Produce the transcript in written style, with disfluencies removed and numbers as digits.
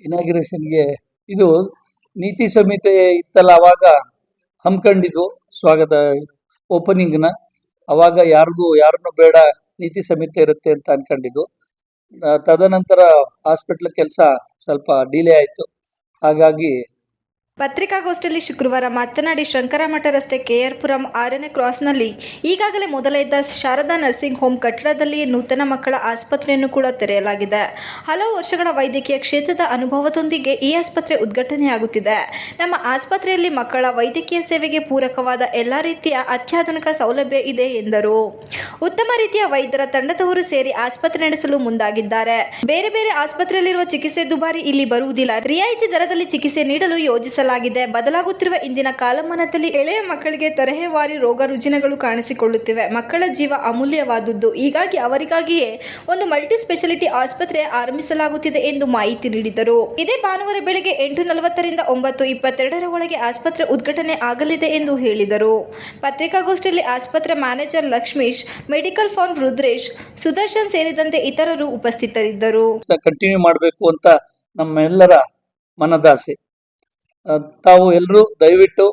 ಇನಾಗ್ರೇಷನ್ಗೆ ಇದು ನೀತಿ ಸಂಹಿತೆ ಇತ್ತಲ್ಲ, ಅವಾಗ ಹಮ್ಮಿಕೊಂಡಿದ್ದು ಸ್ವಾಗತ ಓಪನಿಂಗ್ನ. ಅವಾಗ ಯಾರನ್ನು ಬೇಡ, ನೀತಿ ಸಂಹಿತೆ ಇರುತ್ತೆ ಅಂತ ಅನ್ಕೊಂಡಿದ್ದು. ತದನಂತರ ಹಾಸ್ಪಿಟ್ಲ್ ಕೆಲಸ ಸ್ವಲ್ಪ ಡಿಲೇ ಆಯಿತು. ಹಾಗಾಗಿ ಪತ್ರಿಕಾಗೋಷ್ಠಿಯಲ್ಲಿ ಶುಕ್ರವಾರ ಮಾತನಾಡಿ, ಶಂಕರಮಠ ರಸ್ತೆ KR ಪುರಂ 6ನೇ ಕ್ರಾಸ್ನಲ್ಲಿ ಈಗಾಗಲೇ ಮೊದಲ ಇದ್ದ ಶಾರದಾ ನರ್ಸಿಂಗ್ ಹೋಮ್ ಕಟ್ಟಡದಲ್ಲಿ ನೂತನ ಮಕ್ಕಳ ಆಸ್ಪತ್ರೆಯನ್ನು ಕೂಡ ತೆರೆಯಲಾಗಿದೆ. ಹಲವು ವರ್ಷಗಳ ವೈದ್ಯಕೀಯ ಕ್ಷೇತ್ರದ ಅನುಭವದೊಂದಿಗೆ ಈ ಆಸ್ಪತ್ರೆ ಉದ್ಘಾಟನೆಯಾಗುತ್ತಿದೆ. ನಮ್ಮ ಆಸ್ಪತ್ರೆಯಲ್ಲಿ ಮಕ್ಕಳ ವೈದ್ಯಕೀಯ ಸೇವೆಗೆ ಪೂರಕವಾದ ಎಲ್ಲ ರೀತಿಯ ಅತ್ಯಾಧುನಿಕ ಸೌಲಭ್ಯ ಇದೆ ಎಂದರು. ಉತ್ತಮ ರೀತಿಯ ವೈದ್ಯರ ತಂಡದವರು ಸೇರಿ ಆಸ್ಪತ್ರೆ ನಡೆಸಲು ಮುಂದಾಗಿದ್ದಾರೆ. ಬೇರೆ ಬೇರೆ ಆಸ್ಪತ್ರೆಯಲ್ಲಿರುವ ಚಿಕಿತ್ಸೆ ದುಬಾರಿ ಇಲ್ಲಿ ಬರುವುದಿಲ್ಲ. ರಿಯಾಯಿತಿ ದರದಲ್ಲಿ ಚಿಕಿತ್ಸೆ ನೀಡಲು ಯೋಜಿಸಲಾಗಿದೆ. ಬದಲಾಗುತ್ತಿರುವ ಇಂದಿನ ಕಾಲಮಾನದಲ್ಲಿ ಎಳೆಯ ಮಕ್ಕಳಿಗೆ ತರಹೇವಾರಿ ರೋಗ ರುಜಿನಗಳು ಕಾಣಿಸಿಕೊಳ್ಳುತ್ತಿವೆ. ಮಕ್ಕಳ ಜೀವ ಅಮೂಲ್ಯವಾದುದು. ಹೀಗಾಗಿ ಅವರಿಗಾಗಿಯೇ ಒಂದು ಮಲ್ಟಿ ಸ್ಪೆಷಾಲಿಟಿ ಆಸ್ಪತ್ರೆ ಆರಂಭಿಸಲಾಗುತ್ತಿದೆ ಎಂದು ಮಾಹಿತಿ ನೀಡಿದರು. ಇದೇ ಭಾನುವಾರ ಬೆಳಗ್ಗೆ 8:40 ರಿಂದ 9:22 ಒಳಗೆ ಆಸ್ಪತ್ರೆ ಉದ್ಘಾಟನೆ ಆಗಲಿದೆ ಎಂದು ಹೇಳಿದರು. ಪತ್ರಿಕಾಗೋಷ್ಠಿಯಲ್ಲಿ ಆಸ್ಪತ್ರೆ ಮ್ಯಾನೇಜರ್ ಲಕ್ಷ್ಮೀಶ್, ಮೆಡಿಕಲ್ ಫಾರ್ಮ್ ರುದ್ರೇಶ್, ಸುದರ್ಶನ್ ಸೇರಿದಂತೆ ಇತರರು ಉಪಸ್ಥಿತರಿದ್ದರು. ಕಂಟಿನ್ಯೂ ಮಾಡಬೇಕು ಅಂತ ನಮ್ಮೆಲ್ಲರ ಮನದಾಸೆ. ತಾವು ಎಲ್ಲರೂ ದಯವಿಟ್ಟು